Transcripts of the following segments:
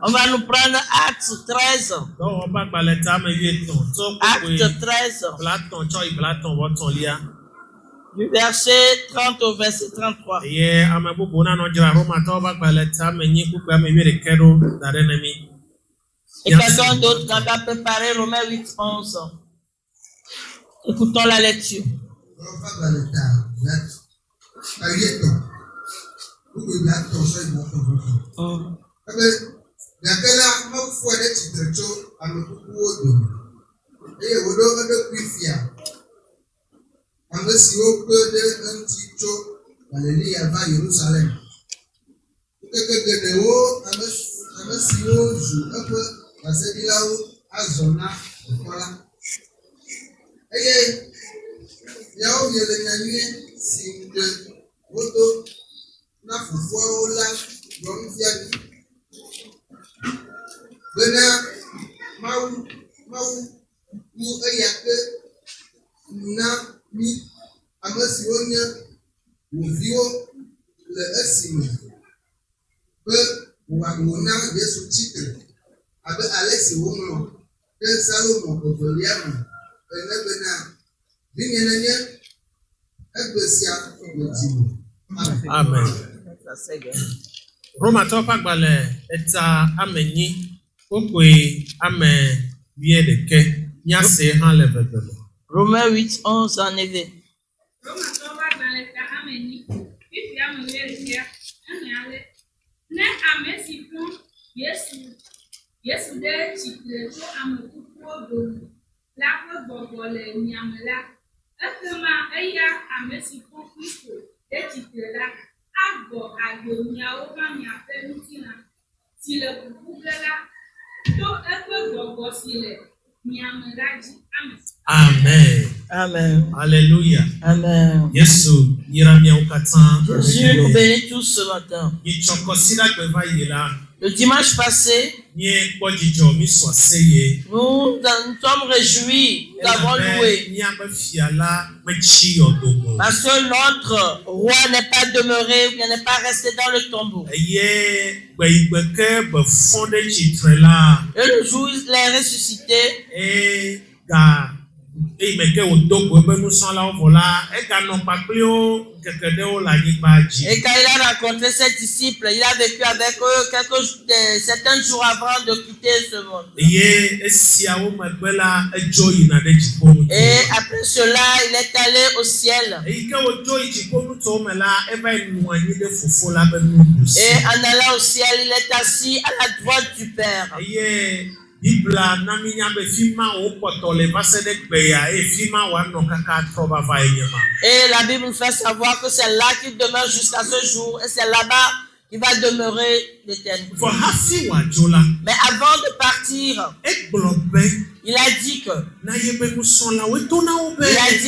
On va nous prendre Acte 13. Acte 13. Du verset 30 au verset 33. Et quelqu'un d'autre qui a préparé Romains 8, 11. Écoutons la lecture. Amen. Roma topa gbale eta amenyi okwe ame vie de ke nyase han le bebele. Romains 8, 11 en effet. Amen. Amen. Alléluia. Amen. Jésus, Jésus nous bénit tous ce matin. Le dimanche passé, nous nous sommes réjouis, nous avons loué. Parce que notre roi n'est pas demeuré, il n'est pas resté dans le tombeau. Et le jour où il est ressuscité, et quand il a rencontré ses disciples, il a vécu avec eux certains jours avant de quitter ce monde. Et après cela, il est allé au ciel. Et en allant au ciel, il est assis à la droite du Père. Et la Bible nous fait savoir que c'est là qu'il demeure jusqu'à ce jour et c'est là-bas qu'il va demeurer l'éternité. Mais avant de partir, il a dit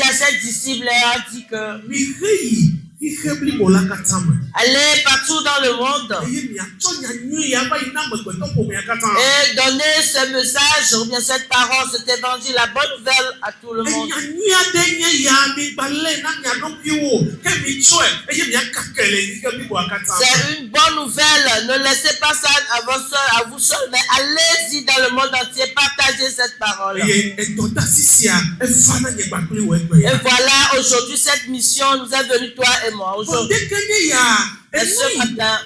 à ses disciples, il a dit que allez partout dans le monde et donner ce message ou bien cette parole, cet évangile, la bonne nouvelle à tout le monde. C'est une bonne nouvelle. Ne laissez pas ça à vous seul, mais allez-y dans le monde entier, partagez cette parole. Et voilà, aujourd'hui, cette mission nous est venue, toi et moi. Aujourd'hui, et ce matin,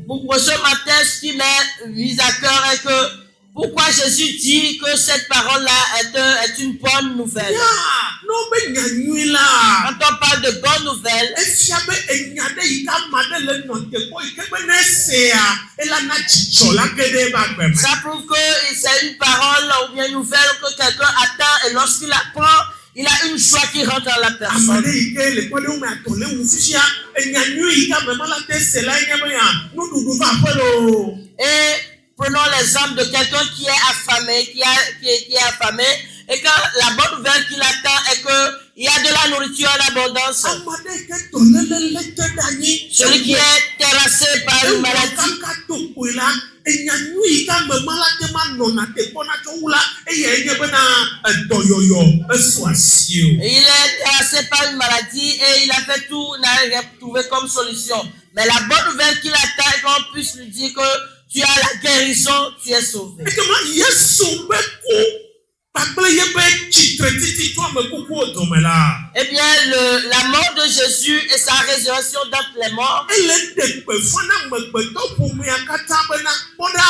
pour ce matin, ce qui me vise à cœur est que pourquoi Jésus dit que cette parole-là est une bonne nouvelle. Quand on parle de bonne nouvelle, ça prouve que c'est une parole ou bien une nouvelle que quelqu'un attend et lorsqu'il apprend, il a une joie qui rentre dans la personne. Et prenons l'exemple de quelqu'un qui est affamé, qui est affamé, et quand la bonne nouvelle qu'il attend est qu'il y a de la nourriture en abondance. Celui qui est terrassé par enyanyui ka mema la te ma nona te pona tsoula eye enye bena edoyoyo esuasio. Il est terrassé par une maladie et il a fait tout, n'a rien trouvé comme solution. Mais la bonne nouvelle qu'il attend, est qu'on puisse lui dire que tu as la guérison, tu es sauvé. Et comment Yesu beko pakple yebe chitretiti to amekuku odomela. Eh bien, la mort de Jésus et sa résurrection d'entre les morts. Elle est de fana mekbeto pumia kata bena poda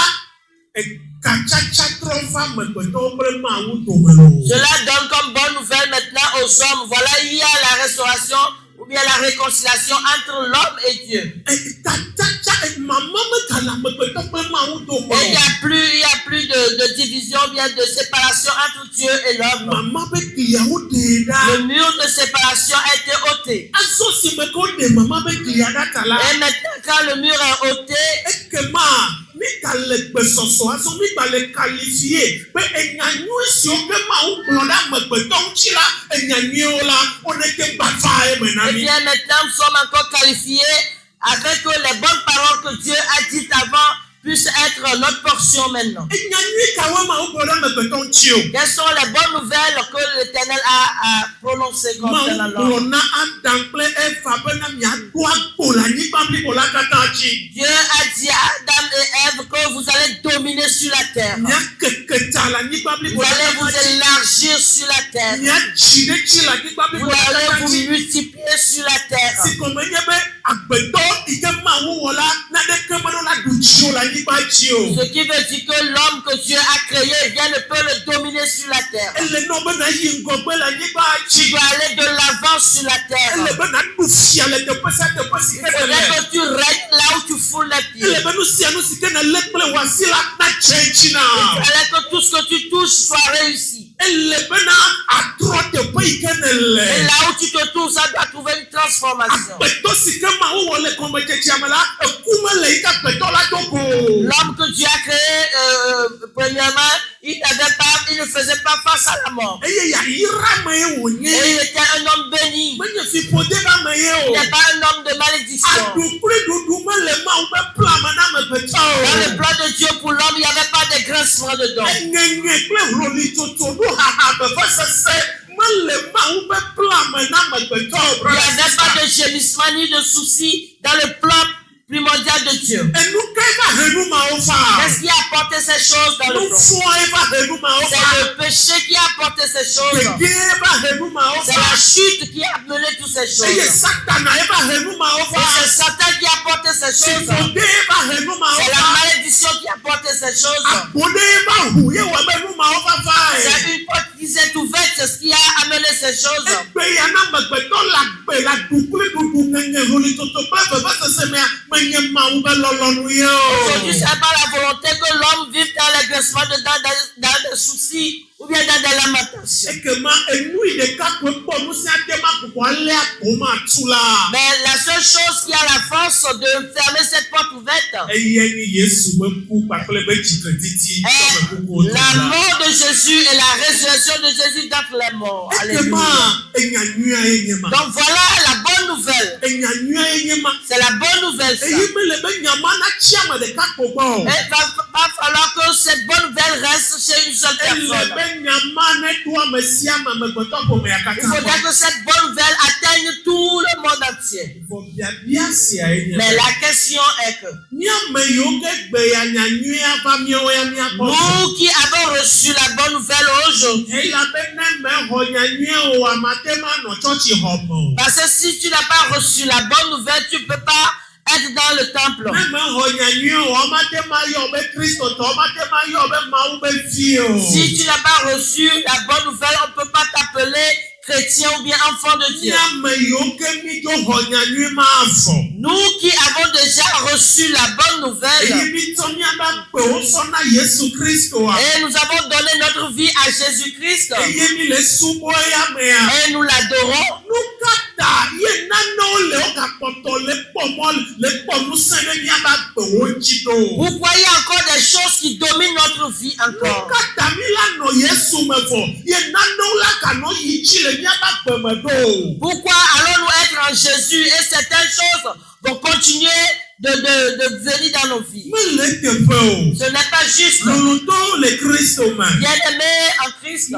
kachacha trova mekbeto brema udomelo. Cela donne comme bonne nouvelle maintenant aux hommes. Voilà, il y a la restauration ou bien la réconciliation entre l'homme et Dieu. Et il n'y a plus de division, bien de séparation entre Dieu et l'homme. Le mur de séparation a été ôté. Et maintenant, quand le mur est ôté, et bien maintenant nous sommes encore qualifiés afin que les bonnes paroles que Dieu a dites avant puissent être notre portion maintenant. Quelles sont les bonnes nouvelles que l'Éternel a prononcées concernant l'homme? Dieu a dit à Adam et Ève que vous allez dominer sur la terre. Vous allez vous élargir sur la terre. Vous allez vous multiplier sur la terre. Ce qui veut dire que l'homme que Dieu a créé, vient ne peut le dominer sur la terre. Tu dois aller de l'avant sur la terre. Il faudrait que tu règnes là où tu foules les pieds. Il fallait que tout ce que tu touches soit réussi. Et là où tu te trouves, ça doit trouver une transformation. L'homme que Dieu a créé, premièrement, il ne faisait pas face à la mort. Et il était un homme béni. Il n'était pas un homme de malédiction. Dans le plan de Dieu pour l'homme, il n'y avait pas de grincement dedans. Il n'y avait pas de gémissement ni de soucis dans le plan primordial de Dieu. Qu'est-ce qui a apporté ces choses dans le plan? C'est le péché qui a apporté ces choses. C'est la chute qui a mené toutes ces choses. C'est Satan qui a apporté ces choses. C'est la malédiction qui a apporté ces choses. C'est une porte qui s'est ouverte, c'est ce qui a amené ces choses. Aujourd'hui, c'est pas la volonté que l'homme vive dans l'agressement, dans des soucis ou bien dans des lamentations. Mais la seule chose qui a la force de fermer cette porte ouverte est la mort de Jésus et la résurrection de Jésus d'entre les morts. Alléluia. Donc voilà la bonne nouvelle. C'est la bonne nouvelle. Ça. Et il va falloir que cette bonne nouvelle reste chez une seule personne. Il faudrait que cette bonne nouvelle atteigne tout le monde entier. Mais la question est que nous qui avons reçu la bonne nouvelle aujourd'hui, parce que si tu n'as pas reçu la bonne nouvelle, tu ne peux pas être dans le temple. Si tu n'as pas reçu la bonne nouvelle, on ne peut pas t'appeler chrétien ou bien enfant de Dieu. Nous qui avons déjà reçu la bonne nouvelle et nous avons donné notre vie à Jésus-Christ et nous l'adorons, vous voyez encore des choses qui dominent notre vie encore. Pourquoi allons-nous être en Jésus et certaines choses vont continuer de venir dans nos vies. Ce n'est pas juste. Bien-aimé en Christ.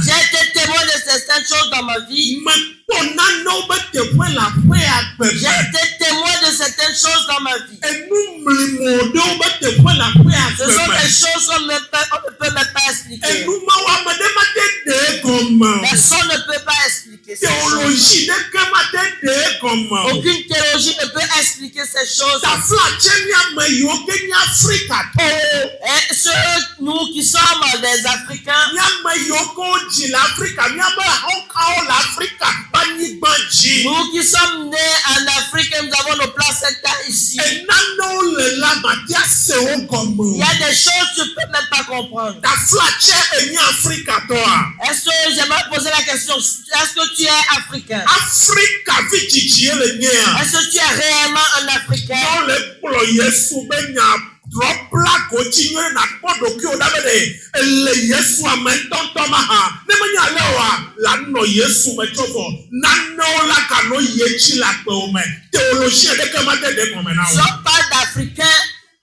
J'ai été témoin de certaines choses dans ma vie. J'ai été témoin de certaines choses dans ma vie. Ce sont des choses qu'on ne peut même pas expliquer. Personne ne peut pas expliquer ces choses. Aucune théologie ne peut expliquer ces choses. Et nous qui sommes des Africains, nous qui sommes nés en Afrique, nous avons nos placentas ici. Il y a des choses que tu ne peux même pas comprendre. Est-ce que j'aimerais poser la question, est-ce que tu es africain? Est-ce que tu es réellement un Africain? Si on parle d'Africain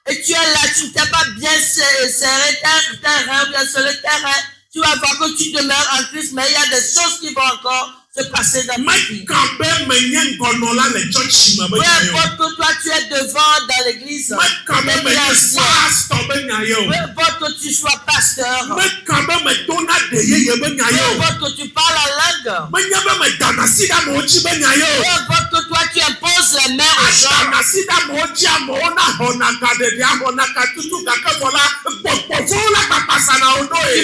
et tu es là, tu ne t'es pas bien serré terrain, bien sur le terrain, tu vas voir que tu demeures en Christ, mais il y a des choses qui vont encore se passer dans ta vie. Peu importe que toi tu es devant dans l'église, peu importe que tu sois pasteur, peu importe que tu parles en langue, peu importe que toi tu imposes les mains aux gens, tu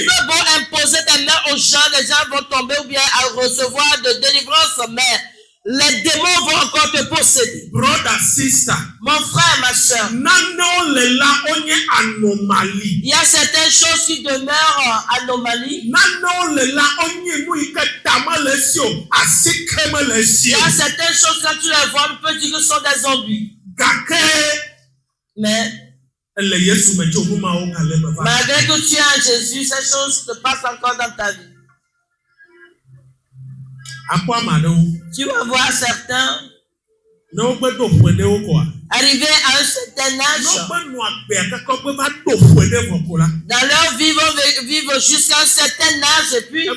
peux bon imposer tes mains aux gens, les gens vont tomber ou bien à recevoir de délivrance, mais les démons vont encore te posséder. Brother, sister, mon frère, ma soeur, il y a certaines choses qui demeurent anomalies. Il y a certaines choses, quand tu les vois, on peut dire que ce sont des zombies. Mais malgré que tu es en Jésus, ces choses se passent encore dans ta vie. Tu vas voir certains arriver à un certain âge. Dans leur vie, vivre jusqu'à un certain âge et puis il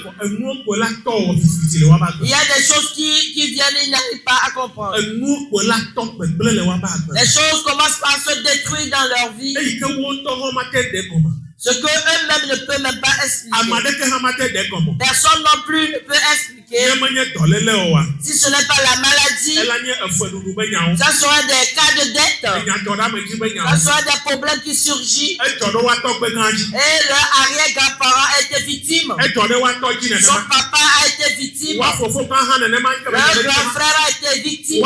y a des choses qui viennent, ils n'arrivent pas à comprendre. Les choses commencent par se détruire dans leur vie. Ce que eux-mêmes ne peuvent même pas expliquer. Personne non plus ne peut expliquer. Si ce n'est pas la maladie, ça sera des cas de dette, ça sera des problèmes qui surgissent. Et leur arrière-grand-parent a été victime. Son papa a été victime. Leur grand frère a été victime.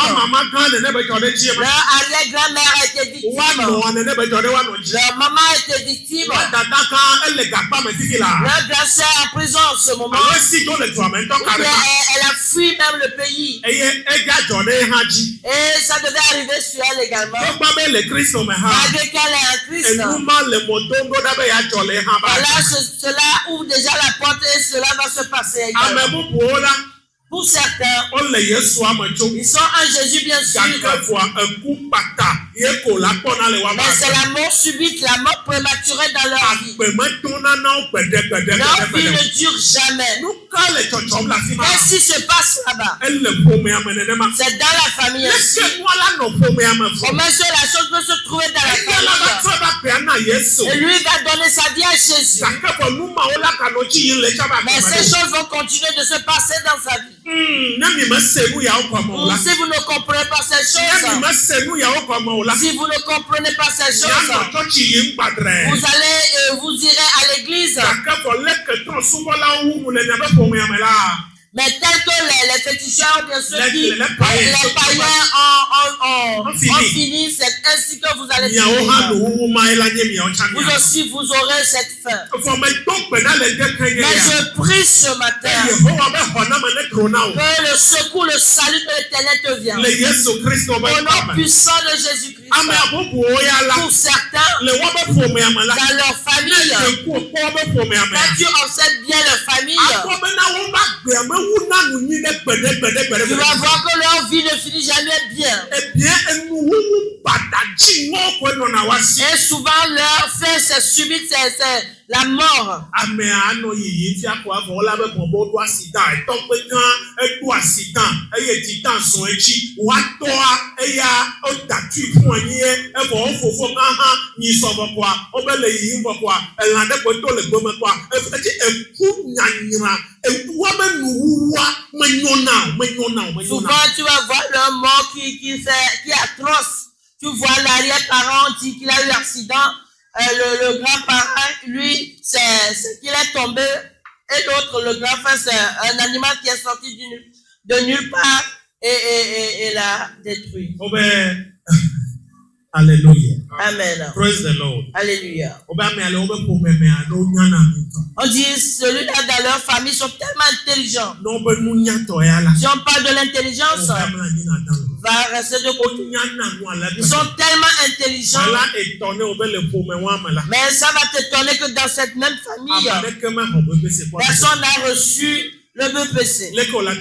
Leur arrière-grand-mère a été victime. Leur maman a été victime. Leur grand-sœur en prison en ce moment. Elle a fui même le pays. Et ça devait arriver sur elle également. Malgré qu'elle est en Christ. Voilà, cela ouvre déjà la porte et cela va se passer également. Pour certains, ils sont en Jésus bien sûr. Mais c'est la mort subite, la mort prématurée dans leur vie. Leur vie ne dure jamais. Qu'est-ce qui se passe là-bas? C'est dans la famille aussi. Comment est-ce que la chose peut se trouver dans la famille? Et lui va donner sa vie à Jésus. Mais ces choses vont continuer de se passer dans sa vie. Si vous ne comprenez pas ces choses, si vous ne comprenez pas ces choses, vous irez à l'église. Mais tel que les féticheurs, bien sûr, les païens ont fini, c'est ainsi que vous allez souffrir. Vous aussi, vous aurez cette faim. Mais je prie ce matin que le secours, le salut de l'Éternel te vienne. Au nom puissant de Jésus-Christ. Pour certains, dans leur famille, quand tu observes bien leur famille, tu vas voir que leur vie ne finit jamais bien. Et souvent leur fin c'est subite, c'est la mort. Souvent tu vas voir leur mort qui est atroce. Tu vois l'arrière-parent dit qu'il a eu l'accident. Le grand-parent, lui, c'est qu'il est tombé. Et l'autre, le grand-frère, c'est un animal qui est sorti de nulle part et l'a détruit. Alléluia. Amen. Praise the Lord. Alléluia. On dit, celui-là dans leur famille sont tellement intelligents. Si on parle de l'intelligence, va rester de côté. Ils sont tellement intelligents. Mais ça va t'étonner que dans cette même famille, personne n'a reçu le BPC. Comment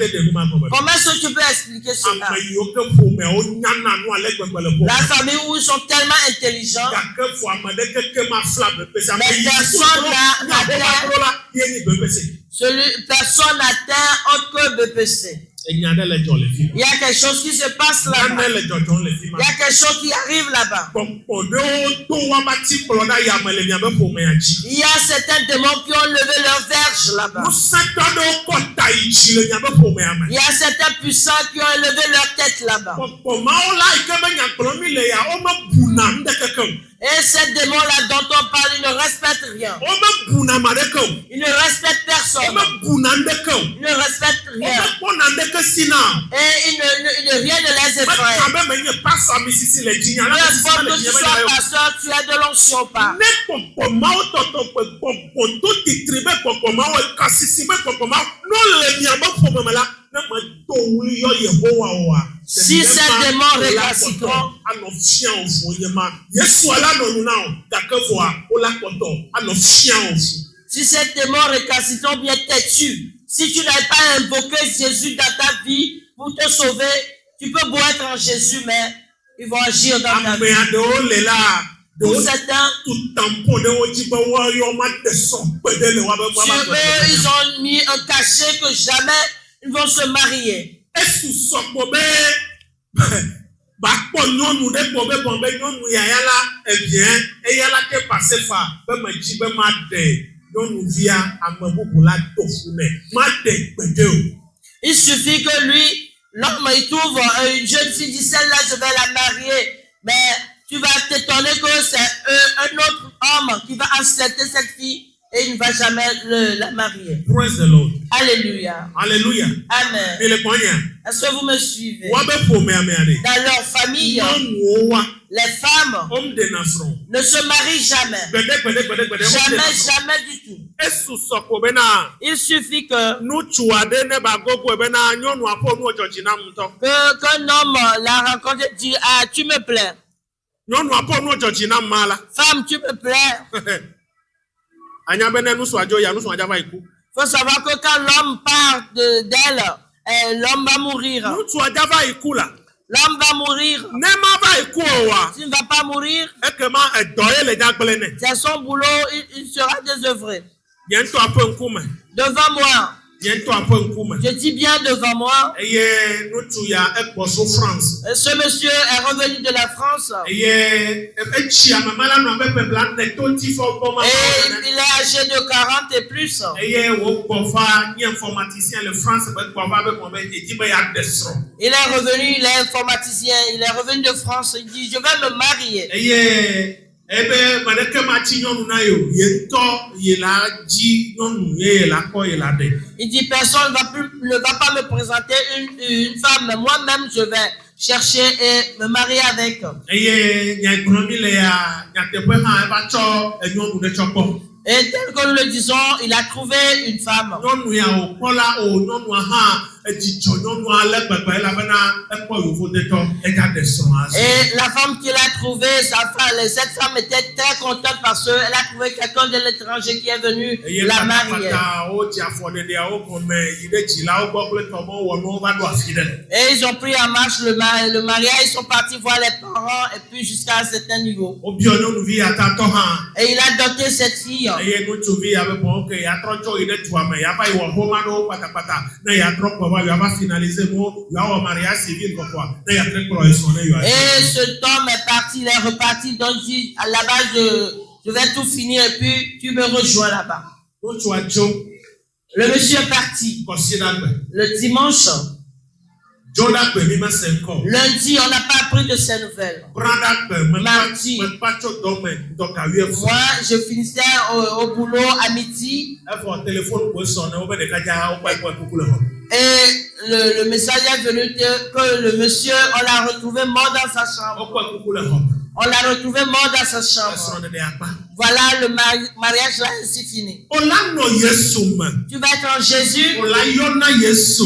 est-ce que tu peux expliquer cela? La famille où ils sont tellement intelligents, mais personne n'atteint autre que BPC. Il y a quelque chose qui se passe là-bas. Il y a quelque chose qui arrive là-bas. Il y a certains démons qui ont levé leur verge là-bas. Il y a certains puissants qui ont levé leur tête là-bas. Et ces démons-là dont on parle, ils ne respectent rien. Ils ne respectent personne. Ils ne respectent rien. Et rien ne les effraie. Peu importe que tu sois pasteur, tu as de l'onction pas. Si ces démons récalcitrants, si ces démons récalcitrants bien têtus, si tu n'avais pas invoqué Jésus dans ta vie pour te sauver, tu peux beau être en Jésus, mais ils vont agir dans ta vie. Pour certains, ils ont mis un cachet que jamais ils vont se marier. Il suffit que lui, l'homme, il trouve une jeune fille, dit celle-là, je vais la marier. Mais tu vas t'étonner que c'est un autre homme qui va accepter cette fille et il ne va jamais la marier. Praise the Lord. Alléluia. Alléluia. Amen. Est-ce que vous me suivez? Dans leur famille, les femmes ne se marient jamais. Jamais du tout. Il suffit qu'un homme l'a rencontré et dit, ah, tu me plais. Femme, tu me plais. Il faut savoir que quand l'homme part d'elle, l'homme va mourir. L'homme va mourir. S'il ne va pas mourir, c'est son boulot, il sera désœuvré. Devant moi. Je dis bien devant moi. Ce monsieur est revenu de la France. Et il est âgé de 40 et plus. Il est revenu, il est informaticien. Il est revenu de France. Il dit, je vais me marier. Il dit, personne ne va pas me présenter une femme, mais moi-même je vais chercher et me marier avec. Et tel que nous le disons, il a trouvé une femme. Et la femme qu'il a trouvée, cette femme était très contente parce qu'elle a trouvé quelqu'un de l'étranger qui est venu la marier. Et ils ont pris en marche le mariage, ils sont partis voir les parents et puis jusqu'à un certain niveau. Et il a doté cette fille. Et cet homme est parti, il est reparti, donc il dit là-bas je vais tout finir et puis tu me rejoins là-bas. Le monsieur est parti. Le dimanche. Lundi, on n'a pas appris de ses nouvelles. Mardi, moi, je finissais au boulot à midi. Et le message est venu que le monsieur, on l'a retrouvé mort dans sa chambre. On l'a retrouvé mort dans sa chambre. Voilà, le mariage là ainsi fini. Tu vas être en Jésus. Tu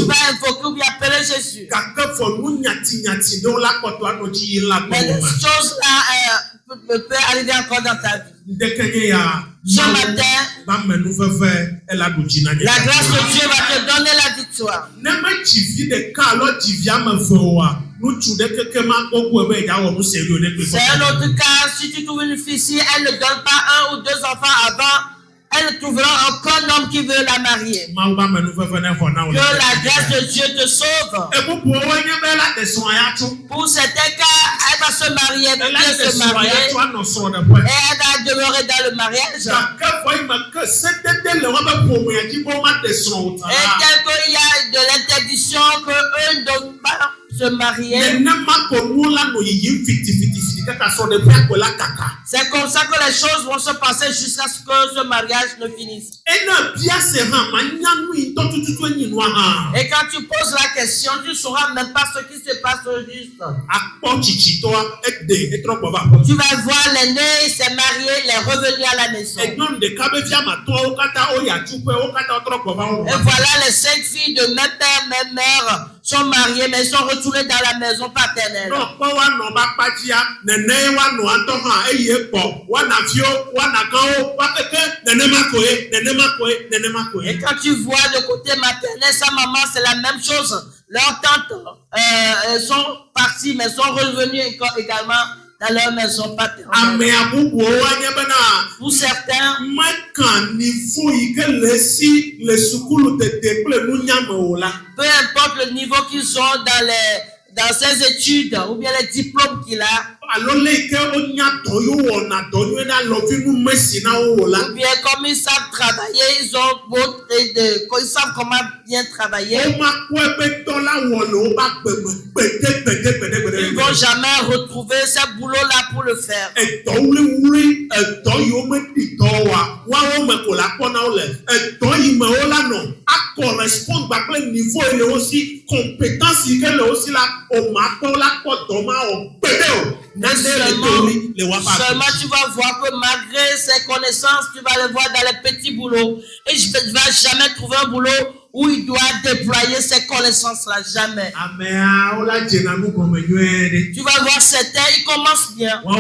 vas invoquer ou bien appeler Jésus. Mais des choses là peut arriver encore dans ta vie. Ce matin, la grâce de Dieu va te donner la victoire. C'est un autre cas, si tu trouves une fille, si elle ne donne pas 1 ou 2 enfants avant, elle trouvera encore un homme qui veut la marier. Que la grâce de Dieu te sauve. Pour certains cas, elle va se marier, elle va bien se marier. Et elle va demeurer dans le mariage. Et tel qu'il y a de l'interdiction qu'eux ne doivent pas se marier. C'est comme ça que les choses vont se passer jusqu'à ce que ce mariage ne finisse. Et quand tu poses la question, tu ne sauras même pas ce qui se passe juste. Tu vas voir l'aîné, il s'est marié, il est revenu à la maison. Et voilà, les 5 filles de même père, même mère sont mariées, mais ils sont retournées dans la maison paternelle. Et quand tu vois de côté maternel, sa maman, c'est la même chose. Leurs tantes sont parties, mais sont revenues également dans leur maison paternelle. Pour certains, peu importe le niveau qu'ils ont dans ses études ou bien les diplômes qu'il a, ou bien comme ils savent travailler, ils savent comment bien travailler. Ils ne vont jamais retrouver ce boulot-là pour le faire. Correspond à quel niveau il est aussi compétence il est aussi là au matin là seulement tu vas voir que malgré ses connaissances, tu vas le voir dans les petits boulots. Et tu ne vas jamais trouver un boulot où il doit déployer ses connaissances-là. Jamais. Tu vas voir certains, ils commencent bien. Eux,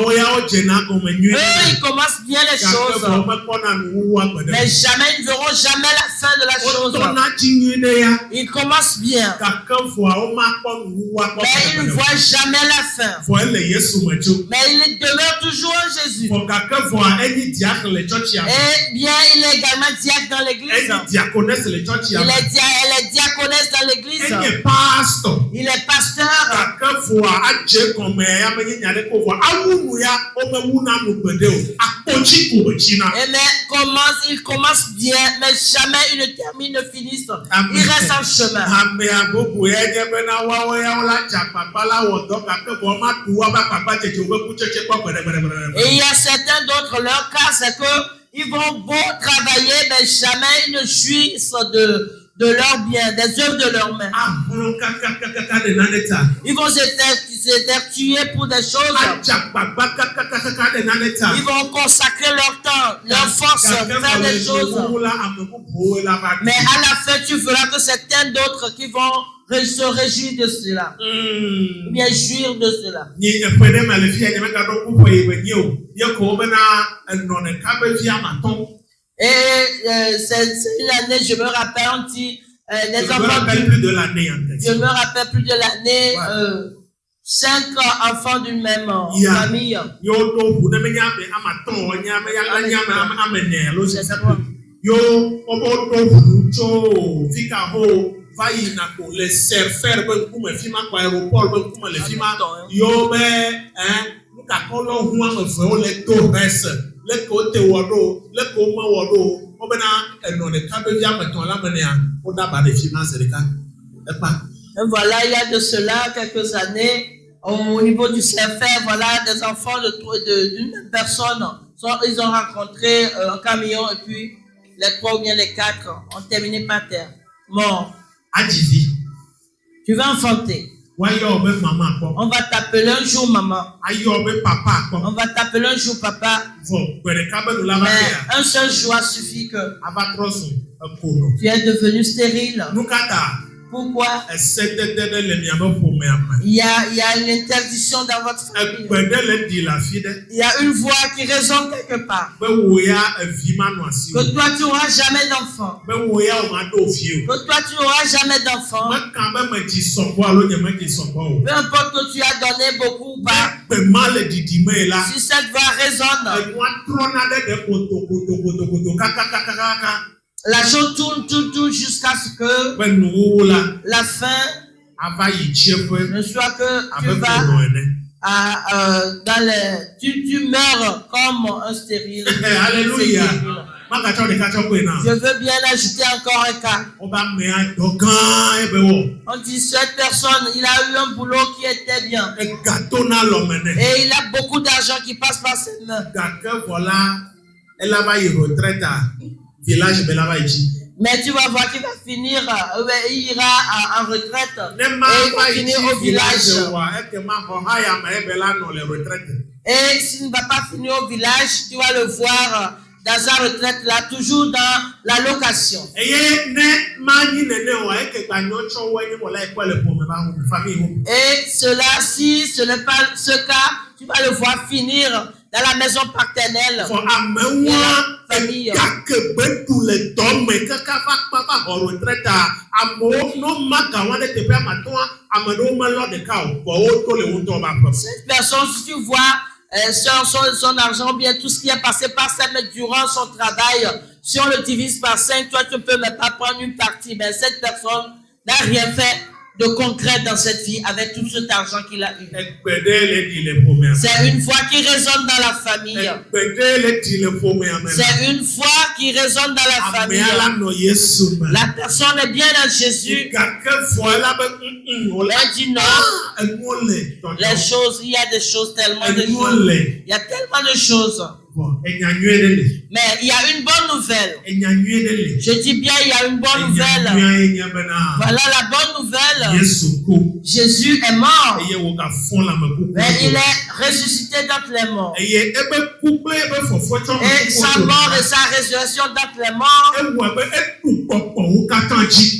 ils commencent bien les choses. Mais jamais, ils ne verront jamais la fin de la chose. Ils commencent bien. Mais ils ne voient jamais la fin. Mais il demeure toujours en Jésus. Et bien, il est également diacre dans l'église. Elle est diaconesse dans l'église. Il est pasteur. Il commence bien, mais jamais il ne termine, ne finisse. Il reste en chemin. Et il y a certains d'autres, leur cas, c'est que ils vont beau travailler, mais jamais ils ne jouissent de leurs biens, des œuvres de leurs mains. Ils vont s'évertuer pour des choses. Ils vont consacrer leur temps, leur force, faire des choses. Mais à la fin, tu feras que c'est un d'autres qui vont se réjouir de cela. Bien jouir de cela. Et c'est une année, je me rappelle, on dit, les enfants plus de l'année en tête. Je me rappelle plus de l'année, 5 enfants d'une même famille. Les serfers voilà, il y a de cela quelques années, au niveau du CFR, voilà, des enfants d'une même personne, ils ont rencontré un camion et puis les 3 ou bien les 4 ont terminé par terre, morts. Tu vas enfanter. On va t'appeler un jour maman. On va t'appeler un jour papa. Mais un seul jour a suffi que tu es devenu stérile. Pourquoi? Il y a une interdiction dans votre famille. Il y a une voix qui résonne quelque part. Que toi tu n'auras jamais d'enfant. Que toi tu n'auras jamais d'enfant. Peu importe que tu as donné beaucoup ou pas. Si cette voix résonne, la chose tourne jusqu'à ce que la fin ne soit que tu vas tu meurs comme un stérile. Alléluia. Je veux bien ajouter encore un cas. On dit cette personne, il a eu un boulot qui était bien. Et il a beaucoup d'argent qui passe par ses mains. Mais tu vas voir qu'il va finir, il ira en retraite et il va finir au village. Et s'il ne va pas finir au village, tu vas le voir dans sa retraite là, toujours dans la location. Et cela, si ce n'est pas ce cas, tu vas le voir finir dans la maison paternelle. Famille. Cette personne, si tu vois son argent, bien tout ce qui est passé par sa main durant son travail, si on le divise par 5, toi tu ne peux même pas prendre une partie. Mais cette personne n'a rien fait de concret dans cette vie avec tout cet argent qu'il a eu. C'est une voix qui résonne dans la famille. C'est une voix qui résonne dans la famille. La personne est bien dans Jésus. Elle dit non. Les choses, il y a des choses, tellement de choses. Il y a tellement de choses. Mais il y a une bonne nouvelle. Je dis bien, il y a une bonne nouvelle. Voilà la bonne nouvelle. Jésus est mort. Mais il est ressuscité d'entre les morts. Et sa mort et sa résurrection d'entre les morts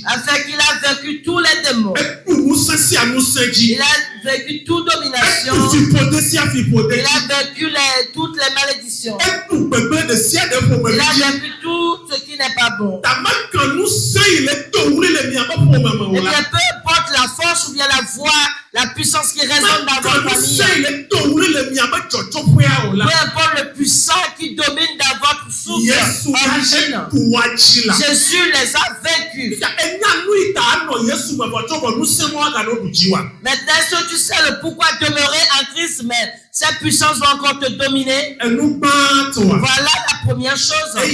a fait qu'il a vaincu tous les démons. Il a vaincu toute domination. Il a vaincu toutes les malédictions. Il a vaincu tout ce qui n'est pas bon. Et bien, peu importe la force ou bien la voix, la puissance qui résonne dans votre famille. Peu importe le puissant qui domine dans votre souffle origine. Jésus les a vaincus. Maintenant, si tu sais le pourquoi demeurer en Christ, mais cette puissance va encore te dominer. Voilà la première chose. Et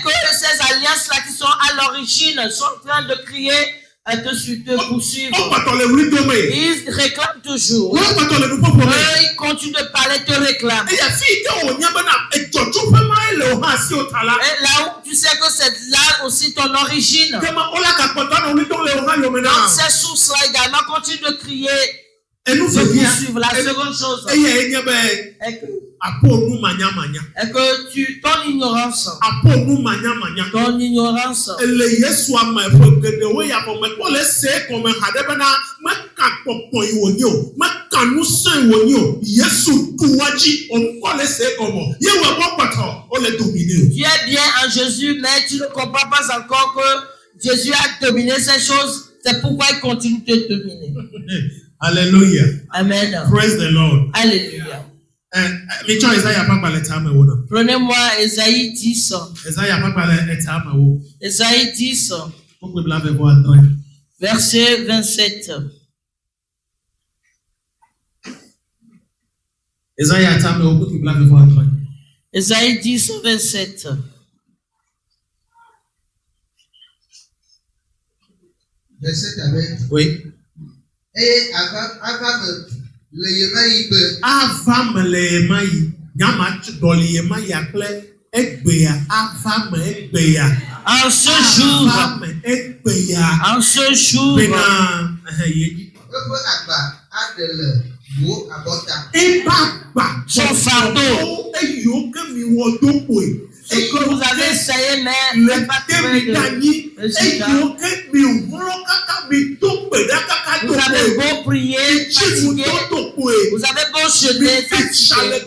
que ces alliances-là qui sont à l'origine sont en train de crier te poursuivre. Ils réclament toujours. Ils continuent de parler, te réclament. Et là où tu sais que c'est là aussi ton origine. Dans ces sources-là également, continue de crier. Et nous poursuivre. La seconde chose est que ton ignorance, tu es bien en Jésus, mais tu ne comprends pas encore que Jésus a dominé ces choses. C'est pourquoi il continue de te dominer. Hallelujah. Amen. Praise the Lord. Alléluia. Prenez-moi Ésaïe 10. Ésaïe 10. Verset 27. Ésaïe 10, 27. Verset avec. Oui. Et avant le yemaï be. Avant le yemaï. Nyama doli yemaï akle ekbeya. Avant ekbeya. En ce jour. Avant ekbeya. En ce jour. Bena. Son fardeau. Et que vous avez essayé, mais ne pas trouvé de résultat. Vous avez beau prier, fatigué. Vous avez beau jeûner, fatigué.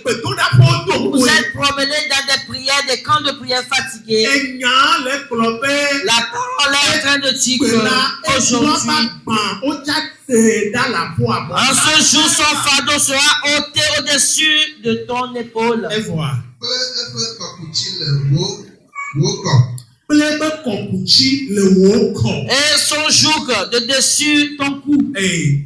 Vous êtes promené dans des prières, des camps de prière fatigués. La parole est en train de dire qu'aujourd'hui, en ce jour, son fardeau sera ôté au-dessus de ton épaule. Et voilà. Et son joug de dessus ton cou. Et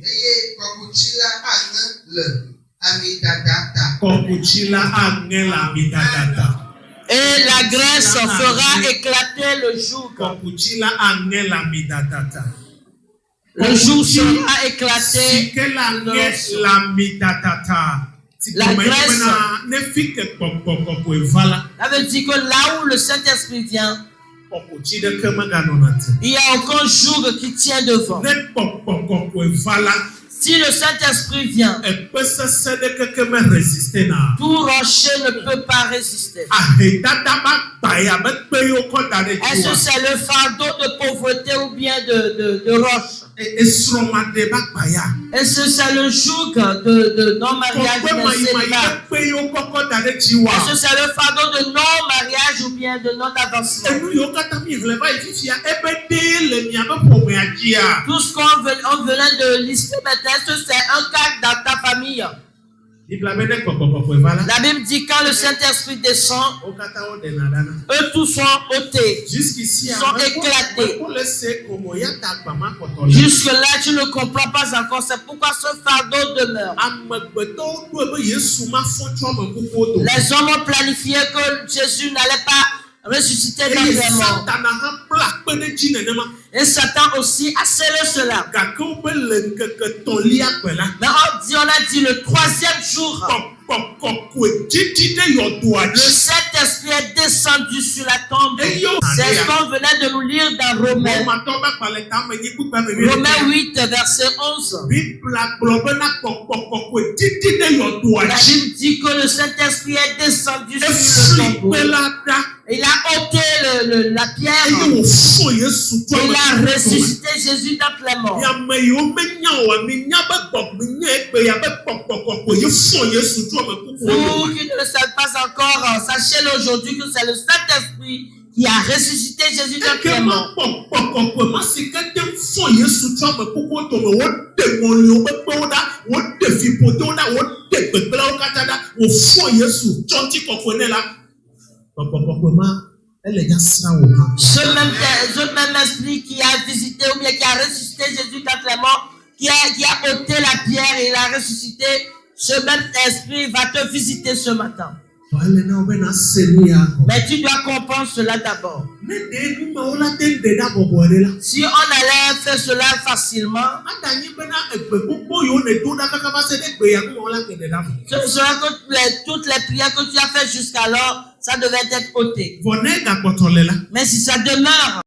la graisse fera éclater le joug. Le joug sera éclaté. La graisse. Ça veut dire que là où le Saint-Esprit vient, il n'y a aucun joug qui tient devant. Si le Saint-Esprit vient, tout rocher ne peut pas résister. Est-ce que c'est le fardeau de pauvreté ou bien de roche? Est-ce que c'est le joug de non-mariage ou de célibat? Est-ce que c'est le fardeau de non-mariage ou bien de non-avancement? Tout ce qu'on venait de lister maintenant, est-ce que c'est un cas dans ta famille? La Bible dit quand le Saint-Esprit descend, eux tous sont ôtés, sont éclatés. Jusque-là, tu ne comprends pas encore. C'est pourquoi ce fardeau demeure. Les hommes ont planifié que Jésus n'allait pas ressusciter dans les morts. Et Satan aussi a scellé cela. Mais on a dit le troisième jour, le Saint-Esprit est descendu sur la tombe. C'est ce qu'on venait de nous lire dans Romains. Romains 8, verset 11. La Bible dit que le Saint-Esprit est descendu sur le tombeau. Il a ôté la pierre. Il a ressuscité Jésus d'entre les morts. Vous qui ne le savez pas encore, sachez-le aujourd'hui que c'est le Saint-Esprit qui a ressuscité Jésus d'entre les morts. Ce même esprit qui a visité ou bien qui a ressuscité Jésus d'entre les morts, qui a ôté la pierre et l'a ressuscité, ce même esprit va te visiter ce matin. Mais tu dois comprendre cela d'abord. Si on allait faire cela facilement, ce sera que toutes les prières que tu as faites jusqu'alors, ça devait être ôté. Mais si ça demeure,